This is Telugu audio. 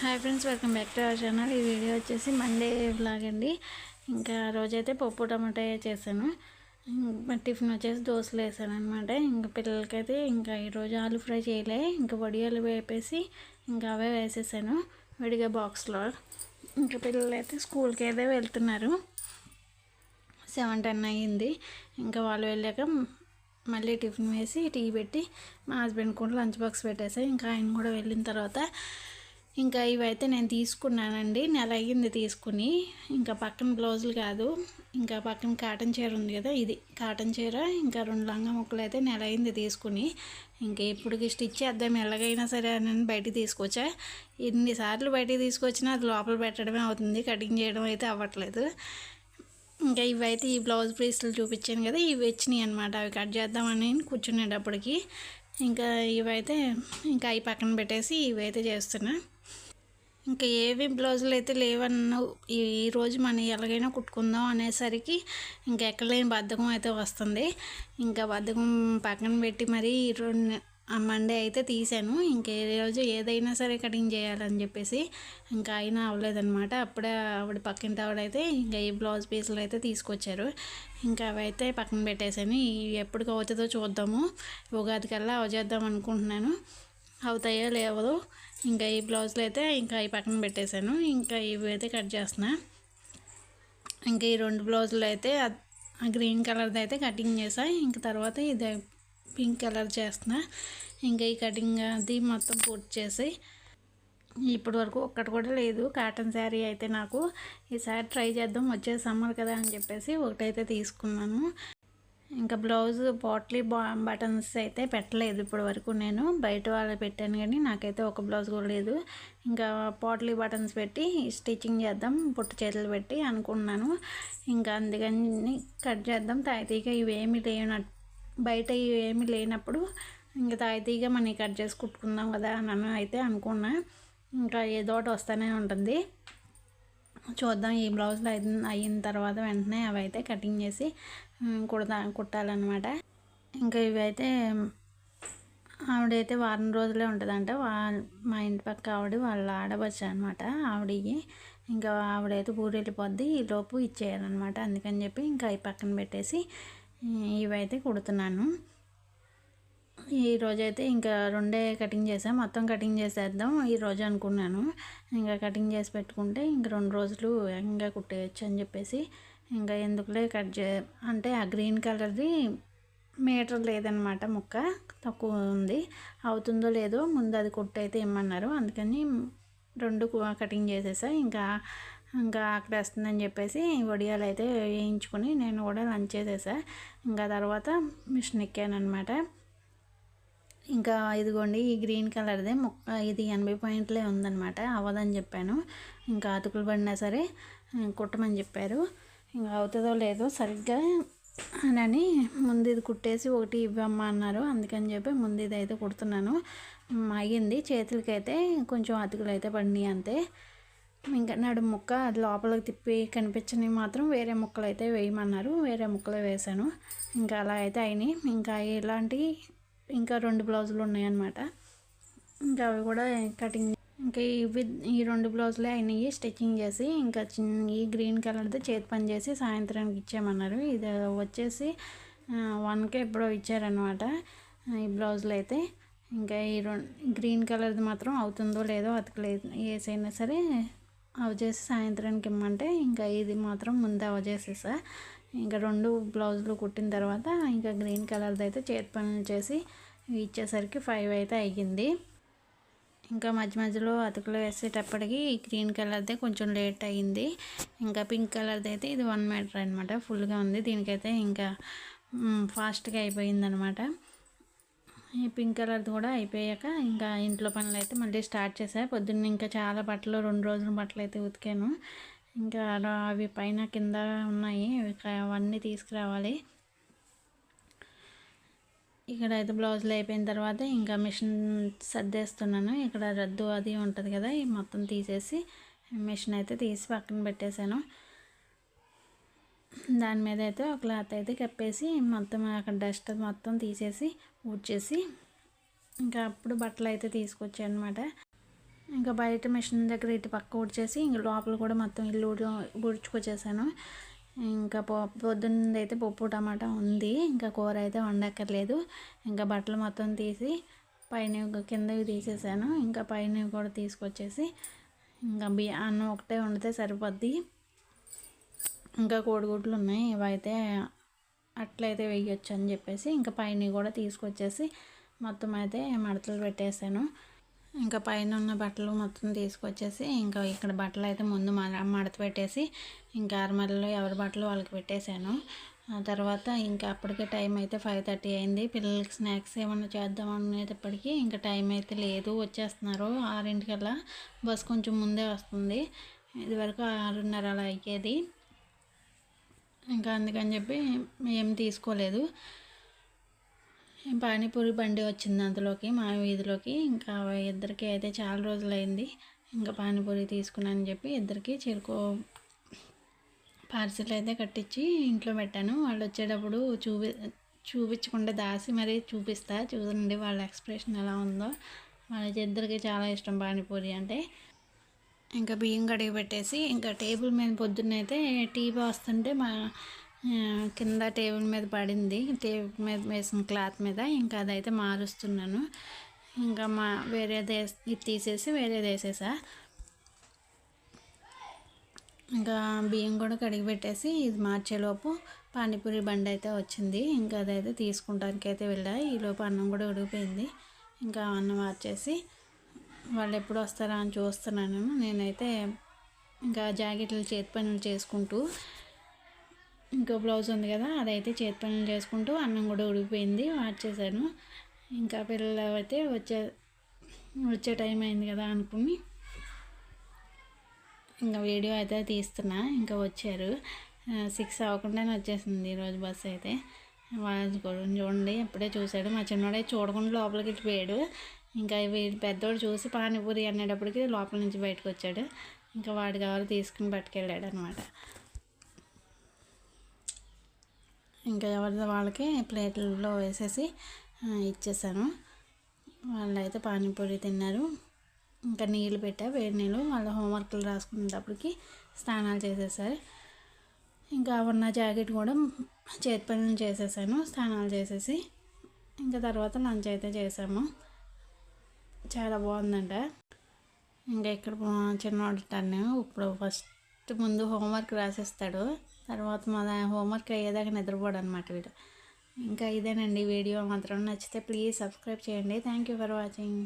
Hi friends, welcome back to our channel. ఈ వీడియో వచ్చేసి మండే వ్లాగ్ అండి. ఇంకా రోజైతే పప్పు టమాటా చేశాను. టిఫిన్ వచ్చేసి దోశలు వేసాను అనమాట. ఇంకా పిల్లలకైతే ఇంకా ఈరోజు ఆలు ఫ్రై చేయలే, ఇంకా వడియాలు వేపేసి ఇంకా అవే వేసేసాను విడిగా బాక్స్లో. ఇంకా పిల్లలు అయితే స్కూల్కి అయితే వెళ్తున్నారు. 7:10 అయ్యింది. ఇంకా వాళ్ళు వెళ్ళాక మళ్ళీ టిఫిన్ వేసి టీ పెట్టి మా హస్బెండ్ కూడా లంచ్ బాక్స్ పెట్టేసాను. ఇంకా ఆయన కూడా వెళ్ళిన తర్వాత ఇంకా ఇవైతే నేను తీసుకున్నానండి. నెల అయ్యింది తీసుకుని. ఇంకా పక్కన బ్లౌజులు కాదు, ఇంకా పక్కన కాటన్ చీర ఉంది కదా, ఇది కాటన్ చీర. ఇంకా 2 లంగా ముక్కలు అయితే నెల అయింది తీసుకుని. ఇంకా ఇప్పటికి స్టిచ్ చేద్దాం ఎలాగైనా సరే అని బయటికి తీసుకొచ్చా. ఎన్నిసార్లు బయటికి తీసుకొచ్చినా అది లోపల పెట్టడమే అవుతుంది, కటింగ్ చేయడం అయితే అవ్వట్లేదు. ఇంకా ఇవైతే ఈ బ్లౌజ్ పీస్లు చూపించాను కదా, ఇవి వచ్చినాయి అనమాట. అవి కట్ చేద్దామని కూర్చునేటప్పటికి ఇంకా ఇవైతే ఇంకా అవి పక్కన పెట్టేసి ఇవైతే చేస్తున్నా. ఇంకా ఏవి బ్లౌజులు అయితే లేవన్నావు, ఈరోజు మనం ఎలాగైనా కుట్టుకుందాం అనేసరికి ఇంకా ఎక్కడలేని బద్ధకం అయితే వస్తుంది. ఇంకా బద్ధకం పక్కన పెట్టి మరీ మండే అయితే తీసాను. ఇంకా ఏ రోజు ఏదైనా సరే కటింగ్ చేయాలని చెప్పేసి ఇంకా అయినా అవ్వలేదన్నమాట. అప్పుడే ఆవిడ పక్కింటి ఆవిడైతే ఇంకా ఈ బ్లౌజ్ పీసులు అయితే తీసుకొచ్చారు. ఇంకా అవైతే పక్కన పెట్టేశాను. ఎప్పటికి అవుతుందో చూద్దాము, ఉగాది కల్లా అవజేద్దాం అనుకుంటున్నాను. అవుతాయో లేవదో. ఇంకా ఈ బ్లౌజులు అయితే ఇంకా ఈ పక్కన పెట్టేశాను. ఇంకా ఇవి అయితే కట్ చేస్తున్నా. ఇంకా ఈ 2 బ్లౌజులు అయితే గ్రీన్ కలర్ది అయితే కటింగ్ చేసా. ఇంకా తర్వాత ఇది పింక్ కలర్ చేస్తున్నా. ఇంకా ఈ కటింగ్ అది మొత్తం పూర్తి చేసి ఇప్పటి వరకు ఒక్కటి కూడా లేదు కాటన్ శారీ అయితే. నాకు ఈసారి ట్రై చేద్దాం, వచ్చే సమ్మర్ కదా అని చెప్పేసి ఒకటైతే తీసుకున్నాను. ఇంకా బ్లౌజ్ పోట్లీ బటన్స్ అయితే పెట్టలేదు ఇప్పటి వరకు. నేను బయట వాళ్ళు పెట్టాను కానీ నాకైతే ఒక బ్లౌజ్ కూడా లేదు. ఇంకా పోట్లీ బటన్స్ పెట్టి స్టిచ్చింగ్ చేద్దాం పుట్టు చేతులు పెట్టి అనుకున్నాను. ఇంకా అందుకని కట్ చేద్దాం తాయితీగా ఇవేమీ బయట ఇవేమీ లేనప్పుడు ఇంకా తాయితీగా మనం కట్ చేసి కుట్టుకుందాం కదా అని అయితే అనుకున్నా. ఇంకా ఏదో ఒకటి వస్తూనే ఉంటుంది, చూద్దాం. ఈ బ్లౌజ్లో అయిన తర్వాత వెంటనే అవి అయితే కటింగ్ చేసి కుట్టాలన్నమాట. ఇంకా ఇవైతే ఆవిడైతే వారం రోజులే ఉంటుందంట. మా ఇంటి పక్క ఆవిడ వాళ్ళ ఆడవచ్చు అనమాట ఆవిడ. ఇంకా ఆవిడైతే ఊరు వెళ్ళిపోద్ది, ఈ లోపు ఇచ్చేయాలన్నమాట. అందుకని చెప్పి ఇంకా ఈ పక్కన పెట్టేసి ఇవైతే కుడుతున్నాను. ఈరోజైతే ఇంకా 2 కటింగ్ చేసాం, మొత్తం కటింగ్ చేసేద్దాం ఈరోజు అనుకున్నాను. ఇంకా కటింగ్ చేసి పెట్టుకుంటే ఇంక 2 రోజులు ఇంకా కుట్టేయచ్చు అని చెప్పేసి ఇంకా ఎందుకులే అంటే ఆ గ్రీన్ కలర్ది మీటర్ లేదనమాట, ముక్క తక్కువ ఉంది. అవుతుందో లేదో ముందు అది కుట్టయితే ఇమ్మన్నారు, అందుకని 2 కటింగ్ చేసేసా. ఇంకా అక్కడ వస్తుందని చెప్పేసి వడియాలు అయితే వేయించుకొని నేను కూడా లంచ్ చేసేసా. ఇంకా తర్వాత మిషన్ ఎక్కాను అనమాట. ఇంకా ఇదిగోండి ఈ గ్రీన్ కలర్దే ముక్క, ఇది 80 పాయింట్లే ఉందన్నమాట. అవ్వదని చెప్పాను. ఇంకా అతుకులు పడినా సరే కుట్టమని చెప్పారు. ఇంకా అవుతుందో లేదో సరిగ్గా అని ముందు ఇది కుట్టేసి ఒకటి ఇవ్వమ్మా అన్నారు. అందుకని చెప్పి ముందు ఇది అయితే కుడుతున్నాను. అయ్యింది. చేతులకైతే కొంచెం అతుకులు అయితే పడినాయి అంతే. ఇంకా నడుము ముక్క అది లోపలికి తిప్పి కనిపించని మాత్రం వేరే ముక్కలు అయితే వేయమన్నారు, వేరే ముక్కలు వేసాను. ఇంకా అలా అయితే అయినాయి. ఇంకా ఇలాంటి ఇంకా 2 బ్లౌజులు ఉన్నాయన్నమాట. ఇంకా అవి కూడా కటింగ్, ఇంకా ఈ 2 బ్లౌజులే అయినాయి స్టిచ్చింగ్ చేసి. ఇంకా ఈ గ్రీన్ కలర్ది చేతి పని చేసి సాయంత్రానికి ఇచ్చామన్నారు. ఇది వచ్చేసి 1కే ఎప్పుడో ఇచ్చారనమాట ఈ బ్లౌజులు అయితే. ఇంకా ఈ గ్రీన్ కలర్ది మాత్రం అవుతుందో లేదో అతకలేదు, వేసైనా సరే అవి చేసి సాయంత్రానికి ఇమ్మంటే ఇంకా ఇది మాత్రం ముందు అవి చేసేసా. ఇంకా 2 బ్లౌజులు కుట్టిన తర్వాత ఇంకా గ్రీన్ కలర్ది అయితే చేతి పనులు చేసి ఇచ్చేసరికి 5 అయితే అయ్యింది. ఇంకా మధ్యలో అతుకులు వేసేటప్పటికి గ్రీన్ కలర్దే కొంచెం లేట్ అయ్యింది. ఇంకా పింక్ కలర్ది అయితే ఇది 1 మీటర్ అనమాట, ఫుల్గా ఉంది. దీనికైతే ఇంకా ఫాస్ట్గా అయిపోయిందనమాట. ఈ పింక్ కలర్ది కూడా అయిపోయాక ఇంకా ఇంట్లో పనులు అయితే మళ్ళీ స్టార్ట్ చేసా. పొద్దున్న ఇంకా చాలా బట్టలు, 2 రోజుల బట్టలు అయితే ఉతికాను. ఇంకా అవి పైన కింద ఉన్నాయి, అవన్నీ తీసుకురావాలి. ఇక్కడ అయితే బ్లౌజులు అయిపోయిన తర్వాత ఇంకా మిషన్ సర్దేస్తున్నాను. ఇక్కడ రద్దు అది ఉంటుంది కదా, ఈ మొత్తం తీసేసి మిషన్ అయితే తీసి పక్కన పెట్టేశాను. దాని మీద అయితే ఒక క్లాత్ అయితే కప్పేసి మొత్తం అక్కడ డస్ట్ మొత్తం తీసేసి ఊడ్చేసి ఇంకా అప్పుడు బట్టలు అయితే తీసుకొచ్చాను అనమాట. ఇంకా బయట మిషన్ దగ్గర ఇటు పక్క ఊడ్చేసి ఇంకా లోపల కూడా మొత్తం ఇల్లు ఊడ్చుకొచ్చేసాను. ఇంకా పొద్దున్నదైతే పప్పు టమాటా ఉంది, ఇంకా కూర అయితే వండక్కర్లేదు. ఇంకా బట్టలు మొత్తం తీసి పైన కిందవి తీసేసాను. ఇంకా పైన కూడా తీసుకొచ్చేసి ఇంకా అన్నం ఒకటే వండితే సరిపోద్ది. ఇంకా కోడిగుడ్లు ఉన్నాయి, ఇవైతే అట్లయితే వేయొచ్చు అని చెప్పేసి ఇంకా పైన కూడా తీసుకొచ్చేసి మొత్తం అయితే మడతలు పెట్టేశాను. ఇంకా పైన ఉన్న బట్టలు మొత్తం తీసుకొచ్చేసి ఇంకా ఇక్కడ బట్టలు అయితే ముందు మడత పెట్టేసి ఇంకా అరమరలో ఎవరి బట్టలు వాళ్ళకి పెట్టేశాను. ఆ తర్వాత ఇంకా అప్పటికే టైం అయితే 5:30 అయింది. పిల్లలకి స్నాక్స్ ఏమన్నా చేద్దాం అనేటప్పటికీ ఇంకా టైం అయితే లేదు, వచ్చేస్తున్నారు 6:00కల్లా. బస్ కొంచెం ముందే వస్తుంది, ఇదివరకు 6:30 అలా అయ్యేది. ఇంకా అందుకని చెప్పి మేము తీసుకోలేదు. పానీపూరి బండి వచ్చింది అందులోకి, మా వీధిలోకి. ఇంకా ఇద్దరికి అయితే చాలా రోజులైంది ఇంకా పానీపూరి తీసుకున్నానని చెప్పి ఇద్దరికి చెరుకు పార్సిల్ అయితే కట్టించి ఇంట్లో పెట్టాను. వాళ్ళు వచ్చేటప్పుడు చూపించకుండా దాసి మరీ చూపిస్తా, చూడండి వాళ్ళ ఎక్స్ప్రెషన్ ఎలా ఉందో. వాళ్ళకి ఇద్దరికి చాలా ఇష్టం పానీపూరి అంటే. ఇంకా బియ్యం కడిగి పెట్టేసి ఇంకా టేబుల్ మీద పొద్దున్నైతే టీ పోస్తుంటే మా కింద టేబుల్ మీద పడింది, టేబుల్ మీద వేసిన క్లాత్ మీద. ఇంకా అదైతే మారుస్తున్నాను. ఇంకా వేరేది ఇది తీసేసి వేరేది వేసేసా. ఇంకా బియ్యం కూడా కడిగి పెట్టేసి ఇది మార్చేలోపు పానీపూరి బండి అయితే వచ్చింది. ఇంకా అదైతే తీసుకుంటానికి అయితే వెళ్ళా. ఈలోపు అన్నం కూడా ఉడికిపోయింది. ఇంకా అన్నం మార్చేసి వాళ్ళు ఎప్పుడు వస్తారా అని చూస్తున్నాను. నేనైతే ఇంకా జాకెట్లు చేతి పనులు చేసుకుంటూ, ఇంకో బ్లౌజ్ ఉంది కదా అదైతే చేతి పనులు చేసుకుంటూ అన్నం కూడా ఉడికిపోయింది, మార్చేసాను. ఇంకా పిల్లలు అయితే వచ్చే టైం అయింది కదా అనుకుని ఇంకా వీడియో అయితే తీస్తున్నా. ఇంకా వచ్చారు, 6 అవ్వకుండానే వచ్చేసింది ఈరోజు బస్సు అయితే. వాళ్ళు చూడండి ఎప్పుడే చూశాడు. మా చిన్నవాడే చూడకుండా లోపలికి వెళ్ళిపోయాడు. ఇంకా వీడు పెద్దోడు చూసి పానీపూరి అనేటప్పటికి లోపల నుంచి బయటకు వచ్చాడు. ఇంకా వాడు కావాలి తీసుకుని పట్టుకెళ్ళాడు అనమాట. ఇంకా ఎవరిదో వాళ్ళకి ప్లేట్లలో వేసేసి ఇచ్చేసాను. వాళ్ళైతే పానీపూరి తిన్నారు. ఇంకా నీళ్ళు పెట్టా, వేడి నీళ్ళు. వాళ్ళ హోంవర్క్లు రాసుకునేటప్పటికి స్నానాలు చేసేసారు. ఇంకా ఉన్న జాకెట్ కూడా చేతి పనులు చేసేసాను స్నానాలు చేసేసి. ఇంకా తర్వాత లంచ్ అయితే చేసాము. చాలా బాగుందంట. ఇంకా ఇక్కడ చిన్నవాడు టన్ను ఇప్పుడు ఫస్ట్ ముందు హోంవర్క్ రాసేస్తాడు, తర్వాత మన హోంవర్క్ అయ్యేదాకా నిద్రపోడు అనమాట వీడు. ఇంకా ఇదేనండి వీడియో. మాత్రం నచ్చితే ప్లీజ్ సబ్స్క్రైబ్ చేయండి. Thank you for watching.